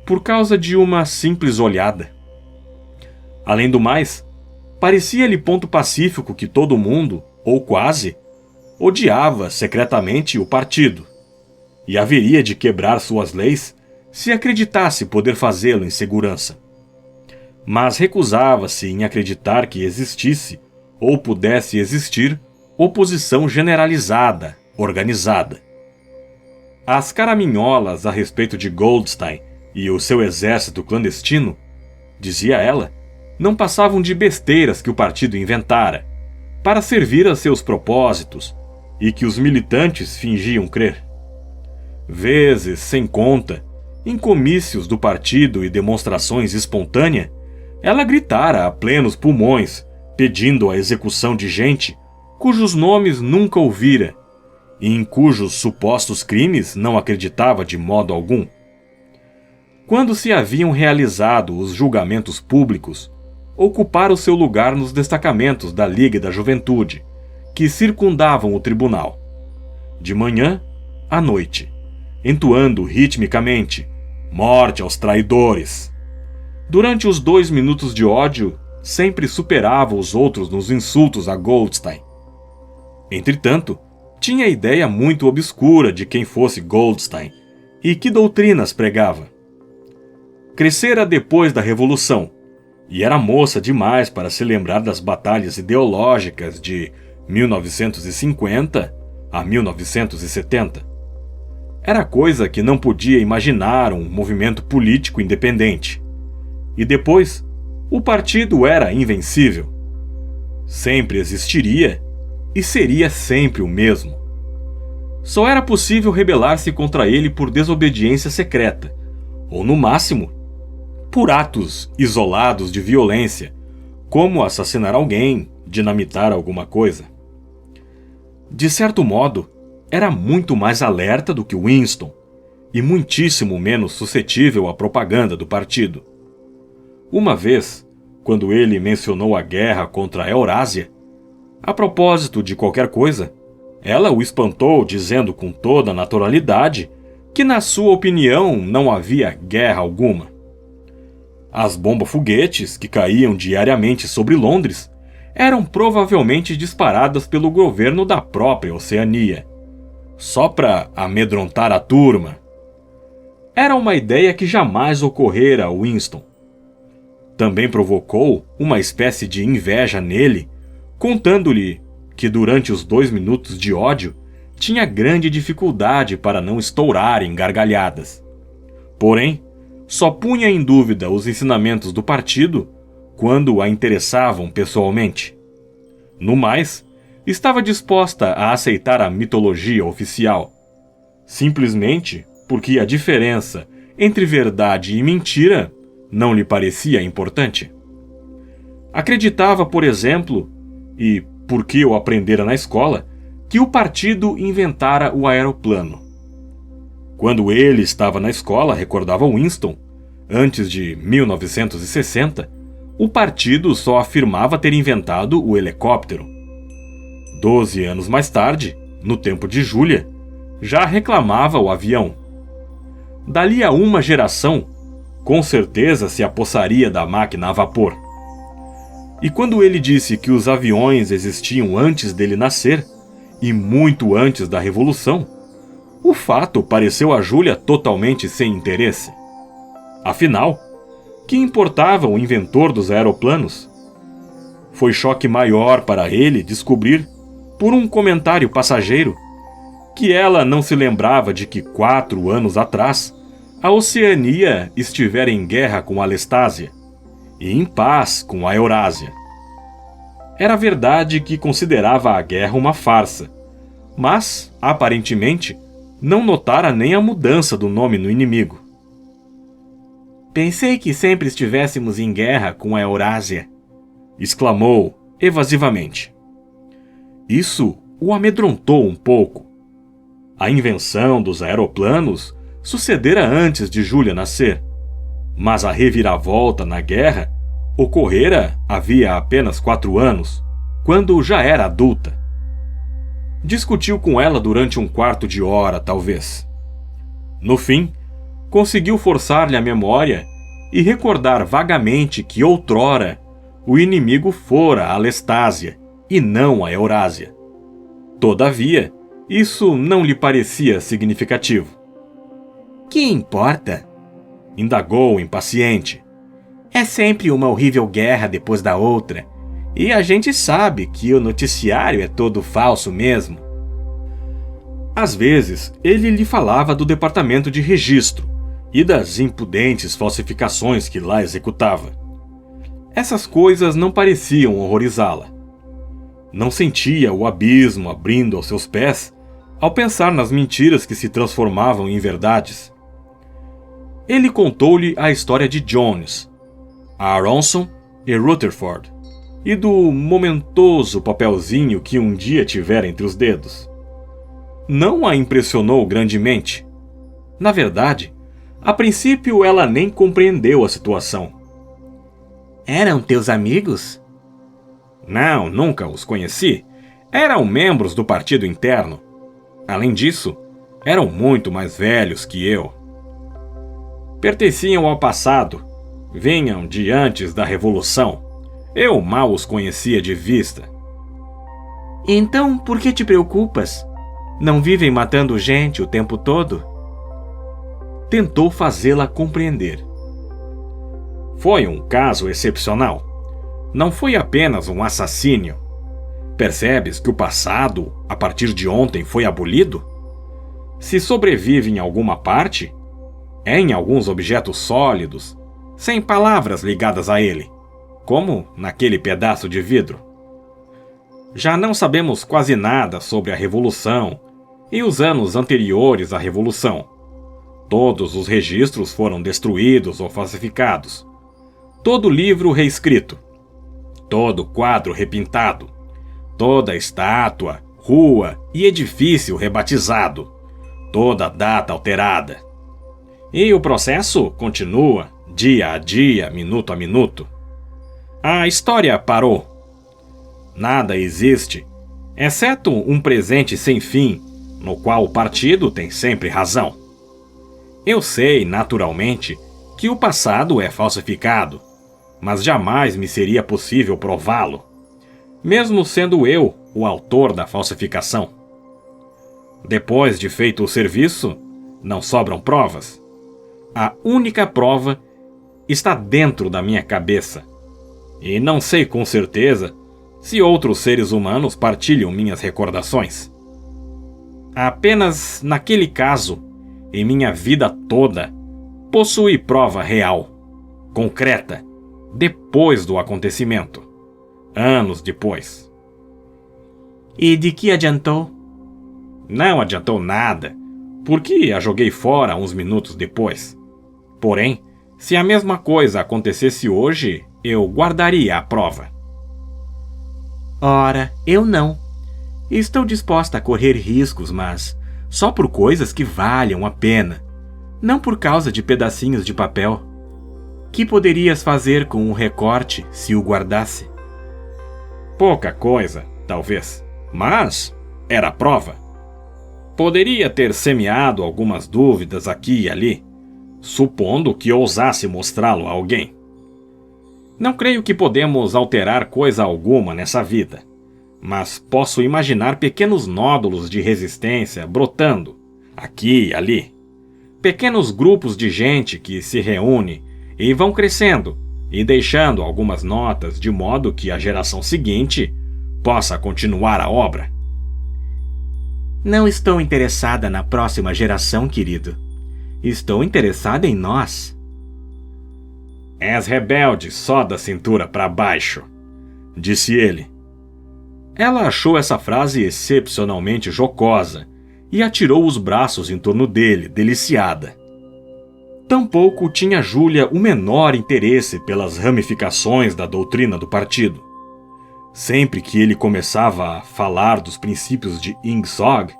por causa de uma simples olhada. Além do mais, parecia-lhe ponto pacífico que todo mundo, ou quase, odiava secretamente o partido, e haveria de quebrar suas leis se acreditasse poder fazê-lo em segurança. Mas recusava-se em acreditar que existisse, ou pudesse existir, oposição generalizada, organizada. As caraminholas a respeito de Goldstein e o seu exército clandestino, dizia ela, não passavam de besteiras que o partido inventara, para servir a seus propósitos, e que os militantes fingiam crer. Vezes, sem conta, em comícios do partido e demonstrações espontâneas, ela gritara a plenos pulmões, pedindo a execução de gente cujos nomes nunca ouvira, e em cujos supostos crimes não acreditava de modo algum. Quando se haviam realizado os julgamentos públicos, ocupara o seu lugar nos destacamentos da Liga da Juventude, que circundavam o tribunal, de manhã à noite, entoando ritmicamente "Morte aos traidores!". Durante os 2 minutos de ódio, sempre superava os outros nos insultos a Goldstein. Entretanto, tinha ideia muito obscura de quem fosse Goldstein e que doutrinas pregava. Crescera depois da Revolução, e era moça demais para se lembrar das batalhas ideológicas de 1950 a 1970. Era coisa que não podia imaginar um movimento político independente. E depois, o partido era invencível. Sempre existiria e seria sempre o mesmo. Só era possível rebelar-se contra ele por desobediência secreta, ou no máximo, por atos isolados de violência, como assassinar alguém, dinamitar alguma coisa. De certo modo, era muito mais alerta do que Winston, e muitíssimo menos suscetível à propaganda do partido. Uma vez, quando ele mencionou a guerra contra a Eurásia, a propósito de qualquer coisa, ela o espantou dizendo com toda naturalidade que, na sua opinião, não havia guerra alguma. As bombas-foguetes que caíam diariamente sobre Londres eram provavelmente disparadas pelo governo da própria Oceania, só para amedrontar a turma. Era uma ideia que jamais ocorrera a Winston. Também provocou uma espécie de inveja nele, contando-lhe que durante os 2 minutos de ódio tinha grande dificuldade para não estourar em gargalhadas. Porém, só punha em dúvida os ensinamentos do partido quando a interessavam pessoalmente. No mais, estava disposta a aceitar a mitologia oficial, simplesmente porque a diferença entre verdade e mentira não lhe parecia importante. Acreditava, por exemplo, e porque o aprendera na escola, que o partido inventara o aeroplano. Quando ele estava na escola, recordava Winston, antes de 1960, o partido só afirmava ter inventado o helicóptero. 12 anos mais tarde, no tempo de Julia, já reclamava o avião. Dali a uma geração, com certeza se apossaria da máquina a vapor. E quando ele disse que os aviões existiam antes dele nascer, e muito antes da Revolução, o fato pareceu a Julia totalmente sem interesse. Afinal, que importava o inventor dos aeroplanos? Foi choque maior para ele descobrir, por um comentário passageiro, que ela não se lembrava de que 4 anos atrás a Oceania estivera em guerra com a Lestásia e em paz com a Eurásia. Era verdade que considerava a guerra uma farsa, mas, aparentemente, não notara nem a mudança do nome no inimigo. Pensei que sempre estivéssemos em guerra com a Eurásia, exclamou evasivamente. Isso o amedrontou um pouco. A invenção dos aeroplanos sucedera antes de Julia nascer, mas a reviravolta na guerra ocorrera havia apenas 4 anos, quando já era adulta. Discutiu com ela durante 1/4 de hora, talvez. No fim, conseguiu forçar-lhe a memória e recordar vagamente que outrora o inimigo fora a Lestásia e não a Eurásia. Todavia, isso não lhe parecia significativo. Que importa? Indagou impaciente. É sempre uma horrível guerra depois da outra, e a gente sabe que o noticiário é todo falso mesmo. Às vezes, ele lhe falava do departamento de registro e das impudentes falsificações que lá executava. Essas coisas não pareciam horrorizá-la. Não sentia o abismo abrindo aos seus pés ao pensar nas mentiras que se transformavam em verdades. Ele contou-lhe a história de Jones, Aronson e Rutherford, e do momentoso papelzinho que um dia tivera entre os dedos. Não a impressionou grandemente. Na verdade, a princípio ela nem compreendeu a situação. Eram teus amigos? Não, nunca os conheci. Eram membros do partido interno. Além disso, eram muito mais velhos que eu. Pertenciam ao passado. Vinham de antes da Revolução. Eu mal os conhecia de vista. Então, por que te preocupas? Não vivem matando gente o tempo todo? Tentou fazê-la compreender. Foi um caso excepcional. Não foi apenas um assassínio. Percebes que o passado, a partir de ontem, foi abolido? Se sobrevive em alguma parte, é em alguns objetos sólidos, sem palavras ligadas a ele, como naquele pedaço de vidro. Já não sabemos quase nada sobre a Revolução e os anos anteriores à Revolução. Todos os registros foram destruídos ou falsificados. Todo livro reescrito. Todo quadro repintado. Toda estátua, rua e edifício rebatizado. Toda data alterada. E o processo continua, dia a dia, minuto a minuto. A história parou. Nada existe, exceto um presente sem fim, no qual o partido tem sempre razão. Eu sei, naturalmente, que o passado é falsificado, mas jamais me seria possível prová-lo, mesmo sendo eu o autor da falsificação. Depois de feito o serviço, não sobram provas. A única prova está dentro da minha cabeça, e não sei com certeza se outros seres humanos partilham minhas recordações. Apenas naquele caso, em minha vida toda, Possui prova real, concreta, depois do acontecimento, anos depois. E de que adiantou? Não adiantou nada, porque a joguei fora uns minutos depois. Porém, se a mesma coisa acontecesse hoje, eu guardaria a prova. Ora, eu não. Estou disposta a correr riscos, mas só por coisas que valham a pena, não por causa de pedacinhos de papel. Que poderias fazer com um recorte se o guardasse? Pouca coisa, talvez, mas era a prova. Poderia ter semeado algumas dúvidas aqui e ali, supondo que ousasse mostrá-lo a alguém. Não creio que podemos alterar coisa alguma nessa vida, mas posso imaginar pequenos nódulos de resistência brotando, aqui e ali. Pequenos grupos de gente que se reúne e vão crescendo e deixando algumas notas de modo que a geração seguinte possa continuar a obra. Não estou interessada na próxima geração, querido. Estou interessada em nós. És rebelde só da cintura para baixo, disse ele. Ela achou essa frase excepcionalmente jocosa e atirou os braços em torno dele, deliciada. Tampouco tinha Júlia o menor interesse pelas ramificações da doutrina do partido. Sempre que ele começava a falar dos princípios de Ingsoc,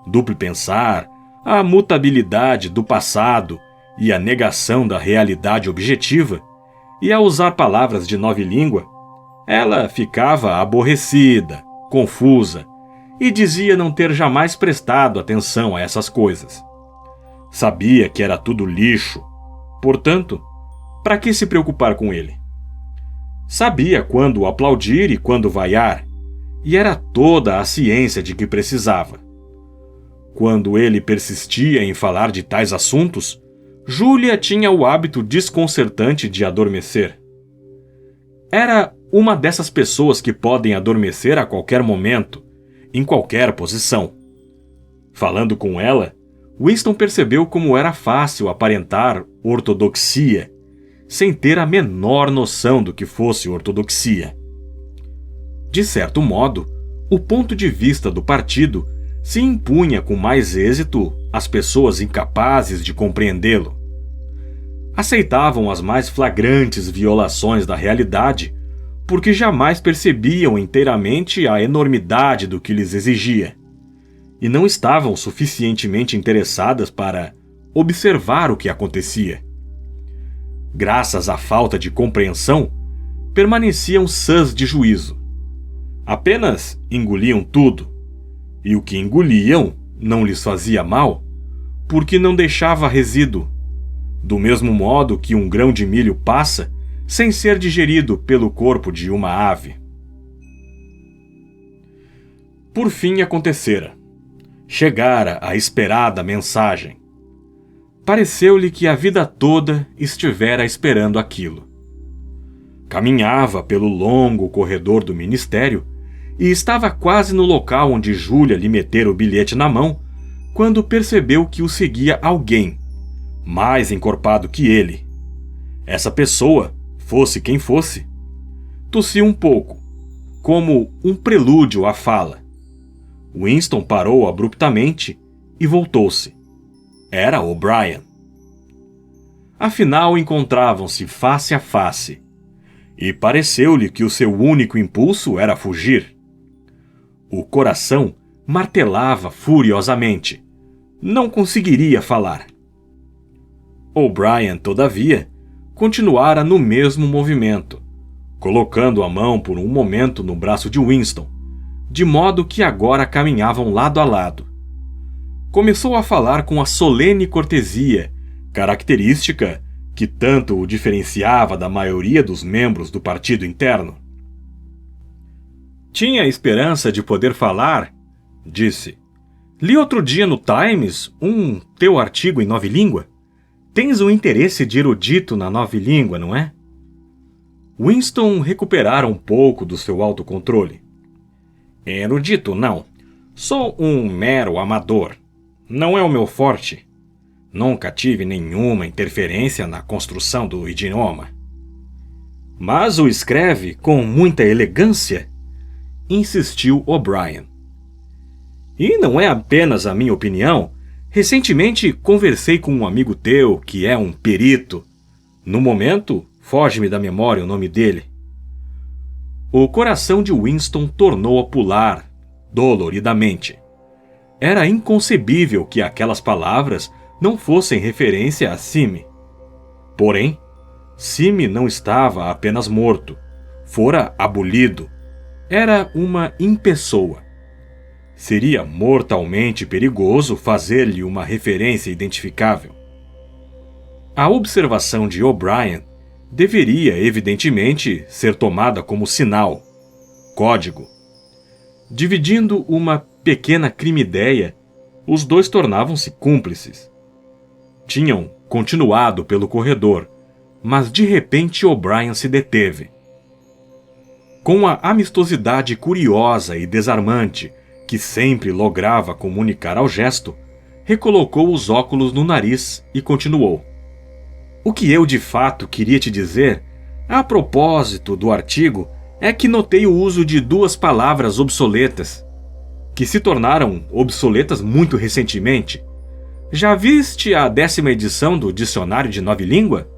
duplo pensar, a mutabilidade do passado e a negação da realidade objetiva, e a usar palavras de nova língua, ela ficava aborrecida, confusa, e dizia não ter jamais prestado atenção a essas coisas. Sabia que era tudo lixo, portanto, para que se preocupar com ele? Sabia quando aplaudir e quando vaiar, e era toda a ciência de que precisava. Quando ele persistia em falar de tais assuntos, Júlia tinha o hábito desconcertante de adormecer. Era uma dessas pessoas que podem adormecer a qualquer momento, em qualquer posição. Falando com ela, Winston percebeu como era fácil aparentar ortodoxia, sem ter a menor noção do que fosse ortodoxia. De certo modo, o ponto de vista do partido se impunha com mais êxito às pessoas incapazes de compreendê-lo. Aceitavam as mais flagrantes violações da realidade porque jamais percebiam inteiramente a enormidade do que lhes exigia, e não estavam suficientemente interessadas para observar o que acontecia. Graças à falta de compreensão, permaneciam sãs de juízo. Apenas engoliam tudo, e o que engoliam não lhes fazia mal, porque não deixava resíduo, do mesmo modo que um grão de milho passa sem ser digerido pelo corpo de uma ave. Por fim acontecera. Chegara a esperada mensagem. Pareceu-lhe que a vida toda estivera esperando aquilo. Caminhava pelo longo corredor do ministério e estava quase no local onde Júlia lhe metera o bilhete na mão, quando percebeu que o seguia alguém, mais encorpado que ele. Essa pessoa, fosse quem fosse, tossiu um pouco, como um prelúdio à fala. Winston parou abruptamente e voltou-se. Era O'Brien. Afinal, encontravam-se face a face, e pareceu-lhe que o seu único impulso era fugir. O coração martelava furiosamente. Não conseguiria falar. O'Brien, todavia, continuara no mesmo movimento, colocando a mão por um momento no braço de Winston, de modo que agora caminhavam lado a lado. Começou a falar com a solene cortesia, característica que tanto o diferenciava da maioria dos membros do partido interno. Tinha esperança de poder falar, disse. Li outro dia no Times teu artigo em nova língua. Tens um interesse de erudito na nova língua, não é? Winston recuperara um pouco do seu autocontrole. Erudito, não. Sou um mero amador. Não é o meu forte. Nunca tive nenhuma interferência na construção do idioma. Mas o escreve com muita elegância, insistiu O'Brien. E não é apenas a minha opinião. Recentemente conversei com um amigo teu que é um perito. No momento, foge-me da memória o nome dele. O coração de Winston tornou a pular, doloridamente. Era inconcebível que aquelas palavras não fossem referência a Sime. Porém, Sime não estava apenas morto, fora abolido. Era uma impessoa. Seria mortalmente perigoso fazer-lhe uma referência identificável. A observação de O'Brien deveria, evidentemente, ser tomada como sinal, código. Dividindo uma pequena crime-ideia, os dois tornavam-se cúmplices. Tinham continuado pelo corredor, mas de repente O'Brien se deteve. Com a amistosidade curiosa e desarmante que sempre lograva comunicar ao gesto, recolocou os óculos no nariz e continuou. O que eu de fato queria te dizer, a propósito do artigo, é que notei o uso de duas palavras obsoletas, que se tornaram obsoletas muito recentemente. Já viste a 10ª edição do Dicionário de Nova Língua?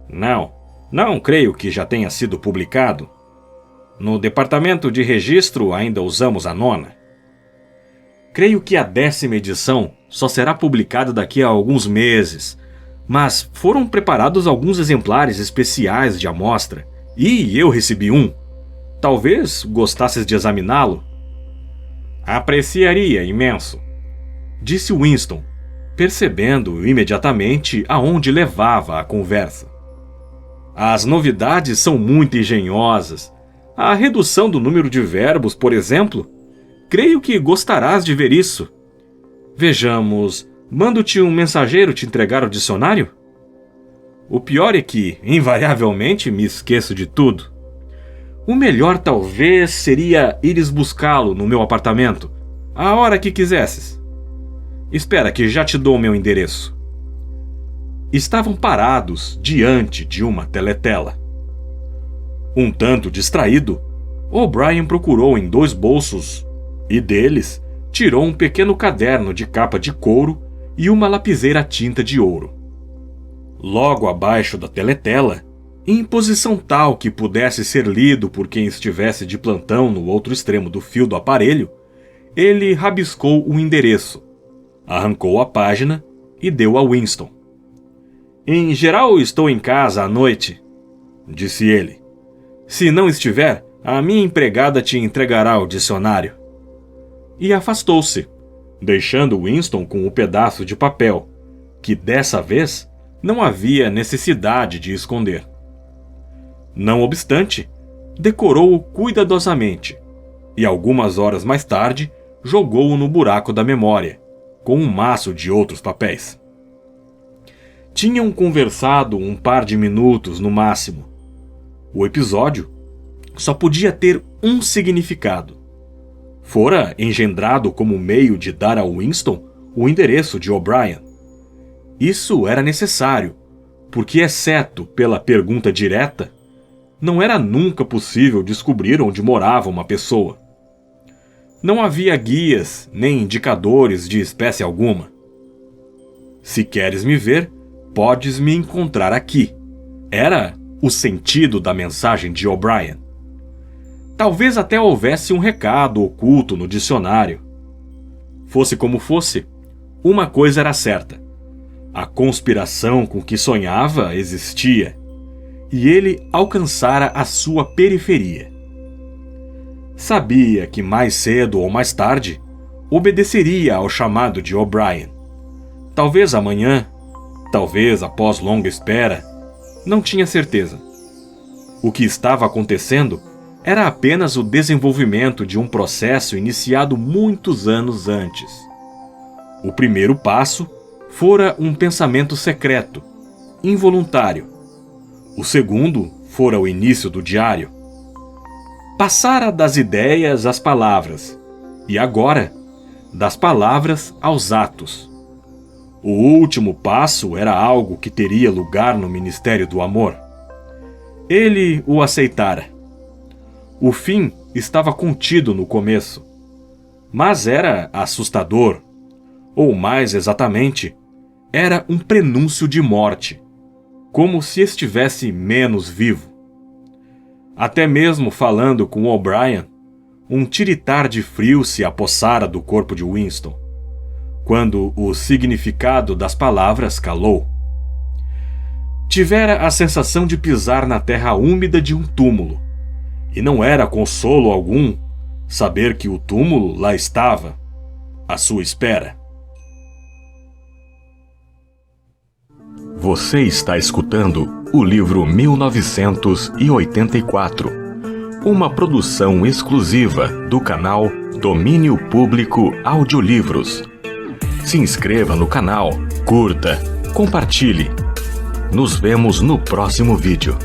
Não creio que já tenha sido publicado. No departamento de registro ainda usamos a 9ª. Creio que a 10ª edição só será publicada daqui a alguns meses, mas foram preparados alguns exemplares especiais de amostra, e eu recebi um. Talvez gostasses de examiná-lo. Apreciaria imenso, disse Winston, percebendo imediatamente aonde levava a conversa. As novidades são muito engenhosas. A redução do número de verbos, por exemplo. Creio que gostarás de ver isso. Vejamos, mando-te um mensageiro te entregar o dicionário? O pior é que, invariavelmente, me esqueço de tudo. O melhor talvez seria ires buscá-lo no meu apartamento, a hora que quisesses. Espera que já te dou meu endereço. Estavam parados diante de uma teletela. Um tanto distraído, O'Brien procurou em 2 bolsos e deles tirou um pequeno caderno de capa de couro e uma lapiseira tinta de ouro. Logo abaixo da teletela, em posição tal que pudesse ser lido por quem estivesse de plantão no outro extremo do fio do aparelho, ele rabiscou o endereço, arrancou a página e deu a Winston. Em geral estou em casa à noite, disse ele. Se não estiver, a minha empregada te entregará o dicionário. E afastou-se, deixando Winston com o pedaço de papel, que dessa vez não havia necessidade de esconder. Não obstante, decorou-o cuidadosamente, e algumas horas mais tarde jogou-o no buraco da memória, com um maço de outros papéis. Tinham conversado um par de minutos no máximo. O episódio só podia ter um significado. Fora engendrado como meio de dar a Winston o endereço de O'Brien. Isso era necessário, porque, exceto pela pergunta direta, não era nunca possível descobrir onde morava uma pessoa. Não havia guias nem indicadores de espécie alguma. Se queres me ver, podes me encontrar aqui. Era o sentido da mensagem de O'Brien. Talvez até houvesse um recado oculto no dicionário. Fosse como fosse, uma coisa era certa. A conspiração com que sonhava existia, e ele alcançara a sua periferia. Sabia que mais cedo ou mais tarde obedeceria ao chamado de O'Brien. Talvez amanhã, talvez após longa espera, não tinha certeza. O que estava acontecendo era apenas o desenvolvimento de um processo iniciado muitos anos antes. O primeiro passo fora um pensamento secreto, involuntário. O segundo fora o início do diário. Passara das ideias às palavras, e agora, das palavras aos atos. O último passo era algo que teria lugar no Ministério do Amor. Ele o aceitara. O fim estava contido no começo, mas era assustador, ou mais exatamente, era um prenúncio de morte, como se estivesse menos vivo. Até mesmo falando com O'Brien, um tiritar de frio se apossara do corpo de Winston, quando o significado das palavras calou. Tivera a sensação de pisar na terra úmida de um túmulo, e não era consolo algum saber que o túmulo lá estava, à sua espera. Você está escutando o livro 1984, uma produção exclusiva do canal Domínio Público Audiolivros. Se inscreva no canal, curta, compartilhe. Nos vemos no próximo vídeo.